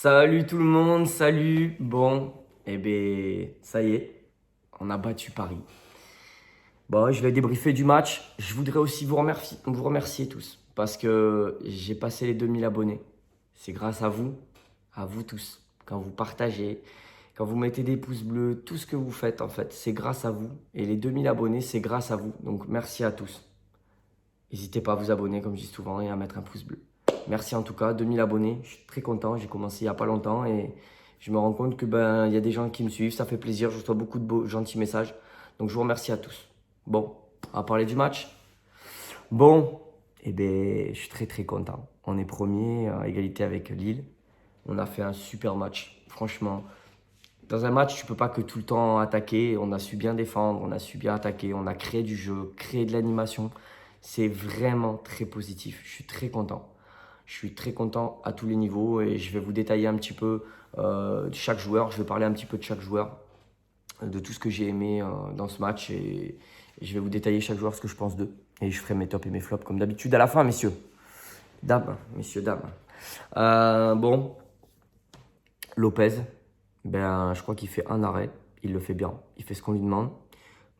Salut tout le monde, salut. Bon, eh ben, ça y est, on a battu Paris. Bon, je vais débriefer du match. Je voudrais aussi vous remercier tous parce que j'ai passé les 2000 abonnés. C'est grâce à vous tous. Quand vous partagez, quand vous mettez des pouces bleus, tout ce que vous faites en fait, c'est grâce à vous. Et les 2000 abonnés, c'est grâce à vous. Donc merci à tous. N'hésitez pas à vous abonner comme je dis souvent et à mettre un pouce bleu. Merci en tout cas, 2000 abonnés, je suis très content, j'ai commencé il n'y a pas longtemps et je me rends compte que il y a des gens qui me suivent, ça fait plaisir, je reçois beaucoup de beaux, gentils messages. Donc je vous remercie à tous. Bon, on va parler du match. Bon, eh ben, je suis très content. On est premier à égalité avec Lille. On a fait un super match, franchement. Dans un match, tu peux pas que tout le temps attaquer. On a su bien défendre, on a su bien attaquer, on a créé du jeu, créé de l'animation. C'est vraiment très positif. Je suis très content. Je suis très content à tous les niveaux et je vais vous détailler un petit peu de chaque joueur. Je vais parler un petit peu de chaque joueur, de tout ce que j'ai aimé dans ce match et je vais vous détailler chaque joueur ce que je pense d'eux. Et je ferai mes tops et mes flops comme d'habitude à la fin, messieurs. Dames, messieurs, dames. Bon, Lopez, je crois qu'il fait un arrêt. Il le fait bien. Il fait ce qu'on lui demande.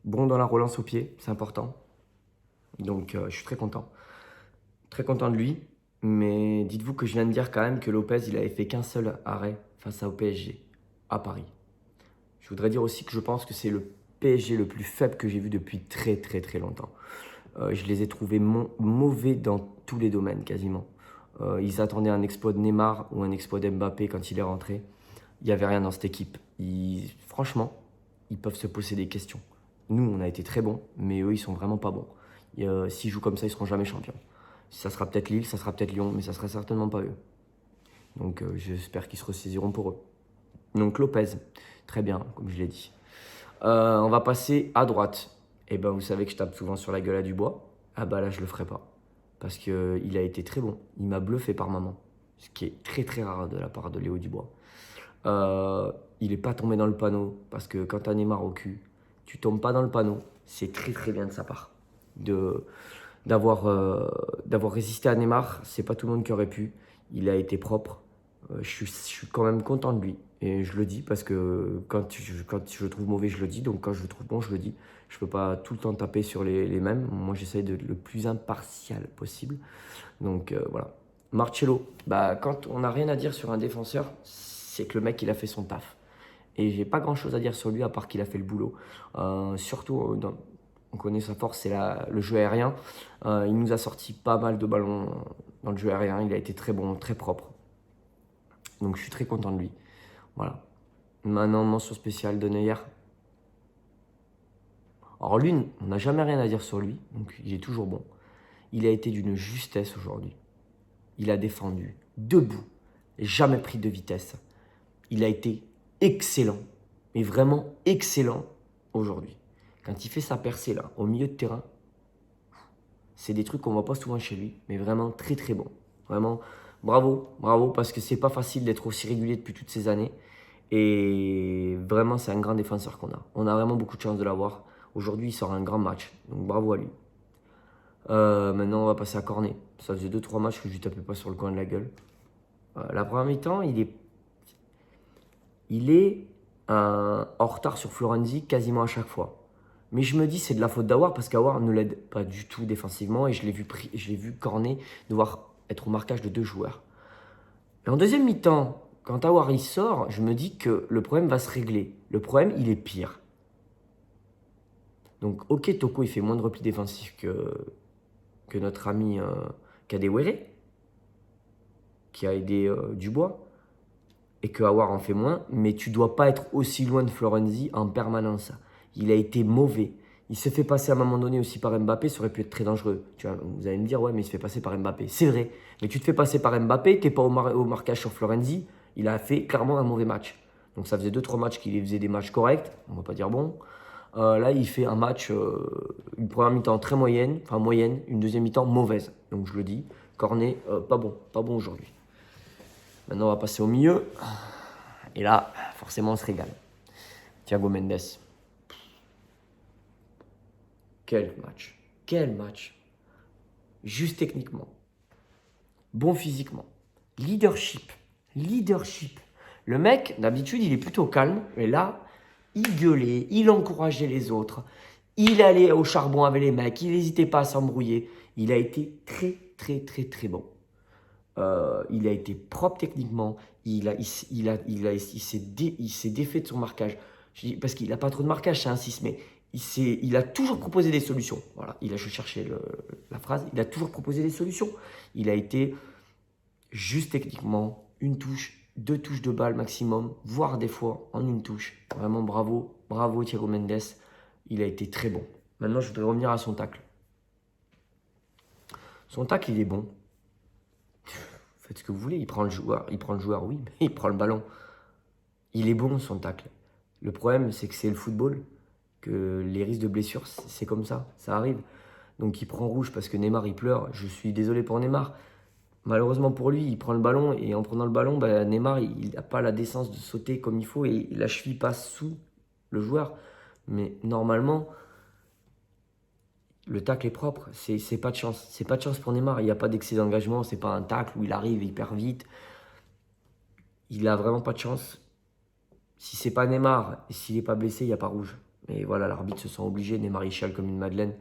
Bon dans la relance au pied, c'est important. Donc, je suis très content. Très content de lui. Mais dites-vous que je viens de dire quand même que Lopez, il avait fait qu'un seul arrêt face au PSG, à Paris. Je voudrais dire aussi que je pense que c'est le PSG le plus faible que j'ai vu depuis très longtemps. Je les ai trouvés mauvais dans tous les domaines, quasiment. Ils attendaient un exploit de Neymar ou un exploit d'Mbappé quand il est rentré. Il n'y avait rien dans cette équipe. Franchement, ils peuvent se poser des questions. Nous, on a été très bons, mais eux, ils sont vraiment pas bons. S'ils jouent comme ça, ils seront jamais champions. Ça sera peut-être Lille, ça sera peut-être Lyon, mais ça sera certainement pas eux. Donc j'espère qu'ils se ressaisiront pour eux. Donc Lopez, très bien, comme je l'ai dit. On va passer à droite. Et ben vous savez que je tape souvent sur la gueule à Dubois. Ah bah là, je le ferai pas. Parce qu'il a été très bon. Il m'a bluffé par moment. Ce qui est très rare de la part de Léo Dubois. Il n'est pas tombé dans le panneau. Parce que quand tu as Neymar au cul, tu tombes pas dans le panneau. C'est très bien de sa part. D'avoir résisté à Neymar, c'est pas tout le monde qui aurait pu. Il a été propre. Je suis quand même content de lui. Et je le dis parce que quand je le trouve mauvais, je le dis. Donc quand je le trouve bon, je le dis. Je peux pas tout le temps taper sur les mêmes. Moi, j'essaye d'être le plus impartial possible. Donc voilà. Marcelo, quand on n'a rien à dire sur un défenseur, c'est que le mec, il a fait son taf. Et j'ai pas grand chose à dire sur lui à part qu'il a fait le boulot. Surtout, on connaît sa force, c'est le jeu aérien. Il nous a sorti pas mal de ballons dans le jeu aérien. Il a été très bon, très propre. Donc je suis très content de lui. Voilà. Maintenant, mention spéciale de Neuer. Alors lui, on n'a jamais rien à dire sur lui, donc il est toujours bon. Il a été d'une justesse aujourd'hui. Il a défendu, debout, jamais pris de vitesse. Il a été excellent, mais vraiment excellent aujourd'hui. Quand il fait sa percée là, au milieu de terrain, c'est des trucs qu'on voit pas souvent chez lui, mais vraiment très bon. Vraiment, bravo, parce que c'est pas facile d'être aussi régulier depuis toutes ces années. Et vraiment, c'est un grand défenseur qu'on a. On a vraiment beaucoup de chance de l'avoir. Aujourd'hui, il sort un grand match, donc bravo à lui. Maintenant, on va passer à Cornet. Ça faisait 2-3 matchs que je lui tapais pas sur le coin de la gueule. La première mi-temps, il est en retard sur Florenzi quasiment à chaque fois. Mais je me dis c'est de la faute d'Awar parce qu'Awar ne l'aide pas du tout défensivement et je l'ai vu Cornet devoir être au marquage de deux joueurs. Et en deuxième mi-temps, quand Awar il sort, je me dis que le problème va se régler. Le problème, il est pire. Donc ok, Toko il fait moins de repli défensif que notre ami Kadewere, qui a aidé Dubois, et que Awar en fait moins, mais tu dois pas être aussi loin de Florenzi en permanence. Il a été mauvais. Il se fait passer à un moment donné aussi par Mbappé, ça aurait pu être très dangereux. Vous allez me dire, ouais, mais il se fait passer par Mbappé. C'est vrai, mais tu te fais passer par Mbappé, t'es pas au marquage sur Florenzi, il a fait clairement un mauvais match. Donc ça faisait 2-3 matchs qu'il faisait des matchs corrects, on va pas dire bon. Là, il fait un match, une première mi-temps très moyenne, enfin moyenne, une deuxième mi-temps mauvaise. Donc je le dis, Cornet, pas bon aujourd'hui. Maintenant, on va passer au milieu. Et là, forcément, on se régale. Thiago Mendes. Quel match. Quel match. Juste techniquement. Bon physiquement. Leadership. Leadership. Le mec, d'habitude, il est plutôt calme. Mais là, il gueulait, il encourageait les autres. Il allait au charbon avec les mecs. Il n'hésitait pas à s'embrouiller. Il a été très, très, très, très bon. Il a été propre techniquement. Il s'est défait de son marquage. Parce qu'il n'a pas trop de marquage, c'est un 6, mais il a toujours proposé des solutions. Voilà, je cherchais la phrase. Il a toujours proposé des solutions. Il a été juste techniquement, une touche, 2 touches de balle maximum, voire des fois en une touche. Vraiment bravo, bravo Thiago Mendes. Il a été très bon. Maintenant, je voudrais revenir à son tacle. Son tacle, il est bon. Faites ce que vous voulez, il prend le joueur, oui, mais il prend le ballon. Il est bon son tacle. Le problème, c'est que c'est le football, que les risques de blessure, c'est comme ça arrive. Donc il prend rouge parce que Neymar, il pleure. Je suis désolé pour Neymar. Malheureusement pour lui, il prend le ballon et en prenant le ballon, Neymar, il n'a pas la décence de sauter comme il faut et la cheville passe sous le joueur. Mais normalement, le tacle est propre, c'est pas de chance. C'est pas de chance pour Neymar, il n'y a pas d'excès d'engagement, c'est pas un tacle où il arrive hyper vite. Il a vraiment pas de chance. Si c'est pas Neymar et s'il n'est pas blessé, il n'y a pas rouge. Mais voilà, l'arbitre se sent obligé, Neymar il chiale comme une madeleine.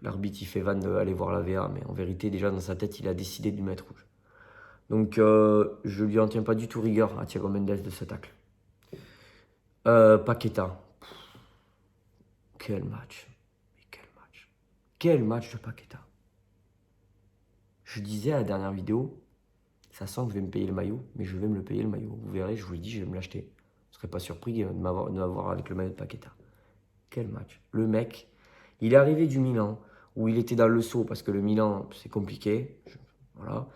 L'arbitre il fait vanne d'aller voir la VA, mais en vérité déjà dans sa tête il a décidé de lui mettre rouge. Donc je lui en tiens pas du tout rigueur à Thiago Mendes de ce tacle. Paqueta. Quel match. Quel match de Paqueta. Je disais à la dernière vidéo, ça sent que je vais me payer le maillot, mais je vais me le payer le maillot. Vous verrez, je vous l'ai dit, je vais me l'acheter. Je ne serais pas surpris de m'avoir avec le maillot de Paqueta. Quel match. Le mec, il est arrivé du Milan, où il était dans le saut, parce que le Milan, c'est compliqué. Voilà.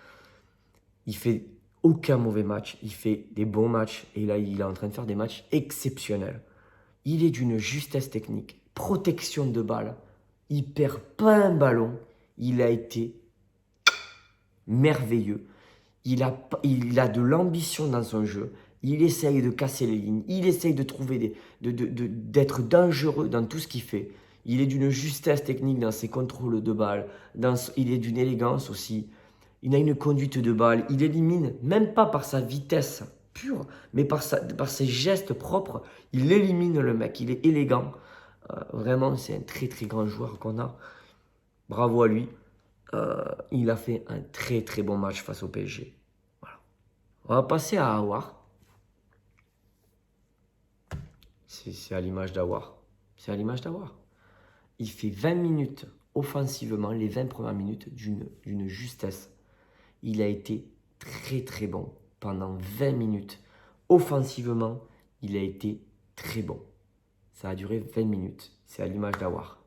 Il fait aucun mauvais match, il fait des bons matchs, et là, il est en train de faire des matchs exceptionnels. Il est d'une justesse technique, protection de balle. Il perd pas un ballon. Il a été merveilleux. Il a de l'ambition dans son jeu. Il essaye de casser les lignes. Il essaye de trouver d'être dangereux dans tout ce qu'il fait. Il est d'une justesse technique dans ses contrôles de balle. Il est d'une élégance aussi. Il a une conduite de balle. Il élimine, même pas par sa vitesse pure, mais par ses gestes propres. Il élimine le mec. Il est élégant. Vraiment, c'est un très très grand joueur qu'on a. Bravo à lui. Il a fait un très très bon match face au PSG. Voilà. On va passer à Aouar. C'est à l'image d'Aouar. C'est à l'image d'Aouar. Il fait 20 minutes offensivement, les 20 premières minutes d'une justesse. Il a été très très bon pendant 20 minutes. Offensivement, il a été très bon. Ça a duré 20 minutes. C'est à l'image d'Aouar.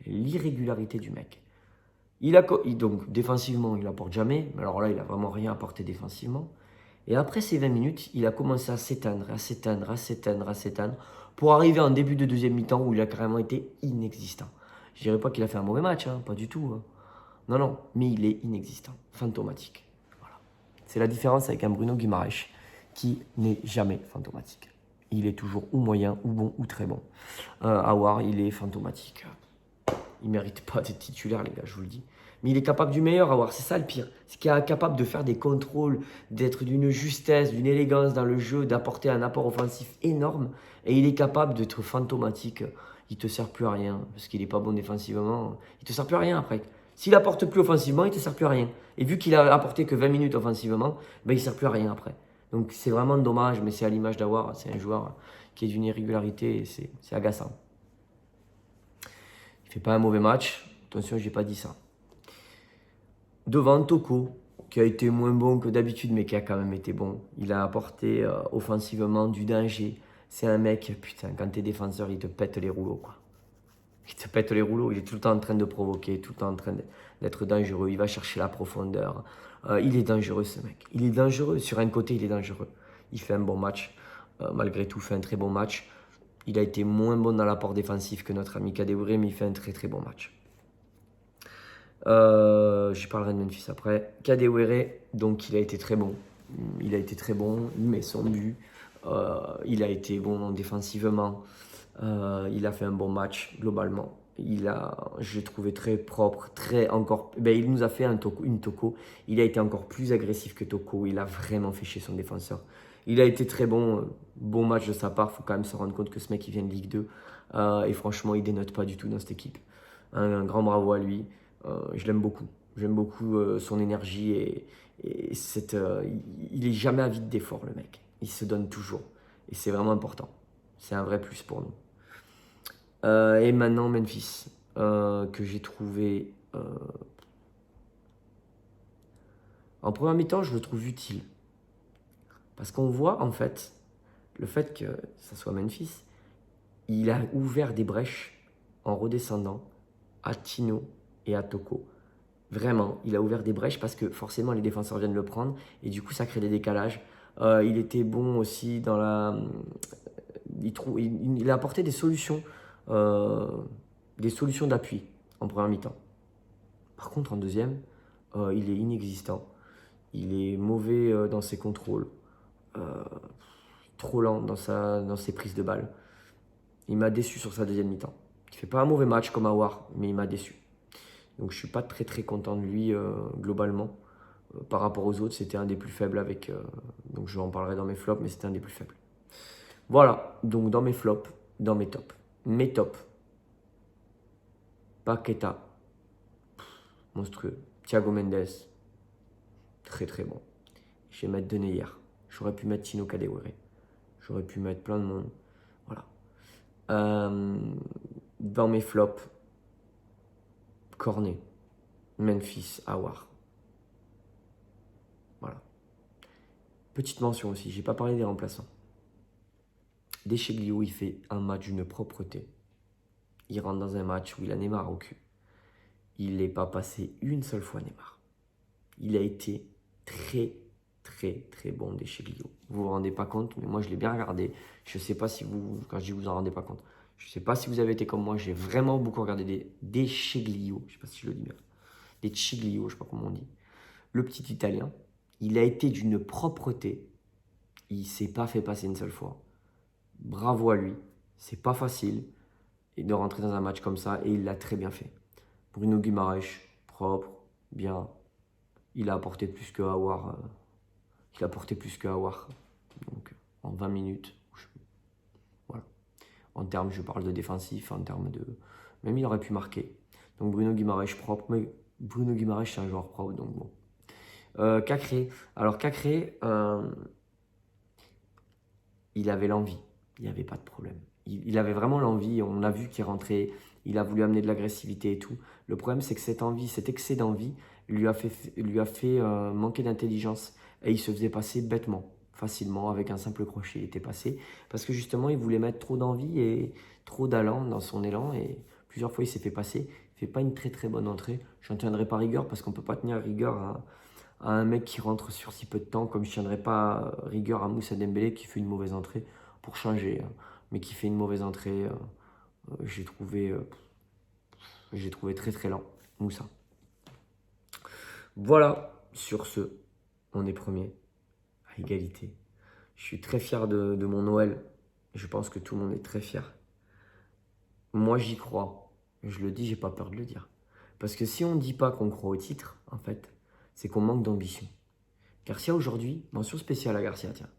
L'irrégularité du mec. Donc, défensivement, il n'apporte jamais. Mais alors là, il n'a vraiment rien apporté défensivement. Et après ces 20 minutes, il a commencé à s'éteindre, pour arriver en début de deuxième mi-temps où il a carrément été inexistant. Je ne dirais pas qu'il a fait un mauvais match, hein, pas du tout. Hein. Non, non, mais il est inexistant, fantomatique. Voilà. C'est la différence avec un Bruno Guimaraes qui n'est jamais fantomatique. Il est toujours ou moyen, ou bon, ou très bon. Aouar, il est fantomatique. Il ne mérite pas d'être titulaire, les gars, je vous le dis. Mais il est capable du meilleur, Aouar. C'est ça le pire. C'est qu'il est capable de faire des contrôles, d'être d'une justesse, d'une élégance dans le jeu, d'apporter un apport offensif énorme. Et il est capable d'être fantomatique. Il ne te sert plus à rien parce qu'il n'est pas bon défensivement. Il ne te sert plus à rien après. S'il apporte plus offensivement, il ne te sert plus à rien. Et vu qu'il a apporté que 20 minutes offensivement, il ne sert plus à rien après. Donc c'est vraiment dommage, mais c'est à l'image d'Aouar. C'est un joueur qui est d'une irrégularité et c'est agaçant. Il ne fait pas un mauvais match. Attention, je n'ai pas dit ça. Devant Toko, qui a été moins bon que d'habitude, mais qui a quand même été bon. Il a apporté offensivement du danger. C'est un mec, putain, quand t'es défenseur, il te pète les rouleaux, quoi. Il te pète les rouleaux, il est tout le temps en train de provoquer, tout le temps en train d'être dangereux. Il va chercher la profondeur. Il est dangereux, ce mec. Il est dangereux. Sur un côté, il est dangereux. Il fait un bon match. Malgré tout, il fait un très bon match. Il a été moins bon dans l'apport défensif que notre ami Kadewere, mais il fait un très très bon match. Je parlerai de Memphis après. Kadewere, donc il a été très bon. Il a été très bon, il met son but. Il a été bon défensivement. Il a fait un bon match globalement. Je l'ai trouvé très propre, il nous a fait une Toko. Il a été encore plus agressif que Toko. Il a vraiment fait chier son défenseur. Il a été très bon. Bon match de sa part. Il faut quand même se rendre compte que ce mec, il vient de Ligue 2. Et franchement, il dénote pas du tout dans cette équipe. Un grand bravo à lui. Je l'aime beaucoup. J'aime beaucoup son énergie il est jamais avide d'effort, le mec. Il se donne toujours. Et c'est vraiment important. C'est un vrai plus pour nous. Et maintenant Memphis, que j'ai trouvé en première mi-temps, je le trouve utile. Parce qu'on voit en fait, le fait que ça soit Memphis, il a ouvert des brèches en redescendant à Tino et à Toko. Vraiment, il a ouvert des brèches parce que forcément les défenseurs viennent le prendre et du coup ça crée des décalages. Il était bon aussi dans la... Il a apporté des solutions d'appui en première mi-temps. Par contre, en deuxième, il est inexistant. Il est mauvais dans ses contrôles, trop lent dans ses prises de balles. Il m'a déçu sur sa deuxième mi-temps. Il ne fait pas un mauvais match comme Aouar, mais il m'a déçu. Donc je ne suis pas très très content de lui globalement. Par rapport aux autres, c'était un des plus faibles donc je en parlerai dans mes flops, mais c'était un des plus faibles. Voilà, donc dans mes flops, dans mes tops. Mes tops. Paqueta, monstrueux. Thiago Mendes, très très bon. Je vais mettre Deneyer. J'aurais pu mettre Tino Kadewere. J'aurais pu mettre plein de monde. Voilà. Dans mes flops, Cornet, Memphis, Aouar. Voilà. Petite mention aussi, j'ai pas parlé des remplaçants. Descheglio, il fait un match d'une propreté. Il rentre dans un match où il a Neymar au cul. Il n'est pas passé une seule fois Neymar. Il a été très très très bon Descheglio. Vous vous rendez pas compte, mais moi je l'ai bien regardé. Je sais pas si vous, quand je dis vous en rendez pas compte, je sais pas si vous avez été comme moi, j'ai vraiment beaucoup regardé des Descheglio. Je sais pas si je le dis bien. Des Chiglio, je sais pas comment on dit. Le petit Italien, il a été d'une propreté. Il s'est pas fait passer une seule fois. Bravo à lui. C'est pas facile de rentrer dans un match comme ça et il l'a très bien fait. Bruno Guimaraes, propre, bien. Il a apporté plus que Aouar. Il a apporté plus que Aouar. Donc en 20 minutes. Voilà. En termes, je parle de défensif, en termes de. Même il aurait pu marquer. Donc Bruno Guimaraes propre, mais Bruno Guimaraes c'est un joueur propre, donc bon. Cacré. Alors Cacré, il avait l'envie. Il n'y avait pas de problème. Il avait vraiment l'envie. On a vu qu'il rentrait. Il a voulu amener de l'agressivité et tout. Le problème, c'est que cette envie, cet excès d'envie lui a fait manquer d'intelligence. Et il se faisait passer bêtement, facilement, avec un simple crochet. Il était passé. Parce que justement, il voulait mettre trop d'envie et trop d'allant dans son élan. Et plusieurs fois, il s'est fait passer. Il ne fait pas une très très bonne entrée. Je n'en tiendrai pas rigueur parce qu'on ne peut pas tenir rigueur à un mec qui rentre sur si peu de temps, comme je ne tiendrai pas rigueur à Moussa Dembélé qui fait une mauvaise entrée pour changer, mais qui fait une mauvaise entrée. J'ai trouvé très très lent, Moussa. Voilà, sur ce, on est premier, à égalité. Je suis très fier de mon Noël. Je pense que tout le monde est très fier. Moi, j'y crois. Je le dis, j'ai pas peur de le dire. Parce que si on ne dit pas qu'on croit au titre, en fait, c'est qu'on manque d'ambition. Garcia aujourd'hui, mention spéciale à Garcia, tiens.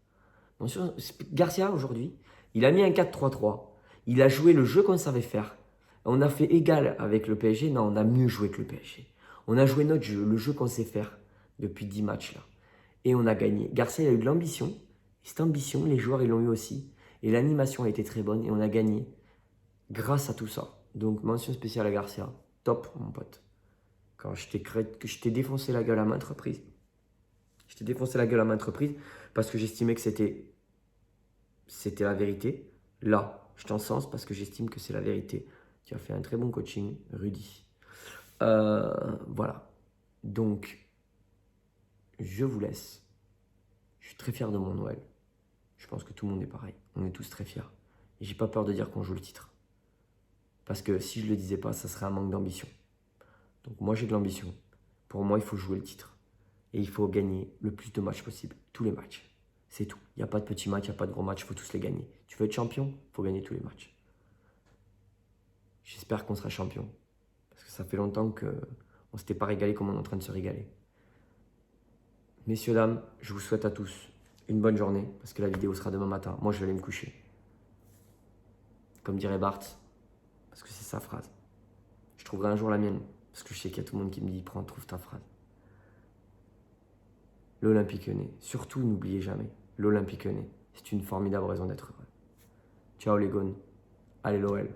Garcia aujourd'hui, il a mis un 4-3-3. Il a joué le jeu qu'on savait faire. On a fait égal avec le PSG. Non, on a mieux joué que le PSG. On a joué notre jeu, le jeu qu'on sait faire depuis 10 matchs là. Et on a gagné. Garcia il a eu de l'ambition. Et cette ambition, les joueurs ils l'ont eu aussi. Et l'animation a été très bonne et on a gagné grâce à tout ça. Donc mention spéciale à Garcia. Top mon pote. Quand je t'ai défoncé la gueule à maintes reprises. Je t'ai défoncé la gueule à maintes reprises parce que j'estimais que c'était la vérité. Là, je t'encense parce que j'estime que c'est la vérité. Tu as fait un très bon coaching, Rudy. Voilà. Donc, je vous laisse. Je suis très fier de mon Noël. Je pense que tout le monde est pareil. On est tous très fiers. Et j'ai pas peur de dire qu'on joue le titre. Parce que si je le disais pas, ça serait un manque d'ambition. Donc moi, j'ai de l'ambition. Pour moi, il faut jouer le titre. Et il faut gagner le plus de matchs possible. Tous les matchs. C'est tout. Il n'y a pas de petits matchs, il n'y a pas de gros matchs, il faut tous les gagner. Tu veux être champion, il faut gagner tous les matchs. J'espère qu'on sera champion. Parce que ça fait longtemps qu'on ne s'était pas régalé comme on est en train de se régaler. Messieurs, dames, je vous souhaite à tous une bonne journée. Parce que la vidéo sera demain matin. Moi, je vais aller me coucher. Comme dirait Bart. Parce que c'est sa phrase. Je trouverai un jour la mienne. Parce que je sais qu'il y a tout le monde qui me dit, prends, trouve ta phrase. L'Olympique Lyonnais. Surtout, n'oubliez jamais, l'Olympique Lyonnais, c'est une formidable raison d'être heureux. Ciao les gones. Allez l'OL.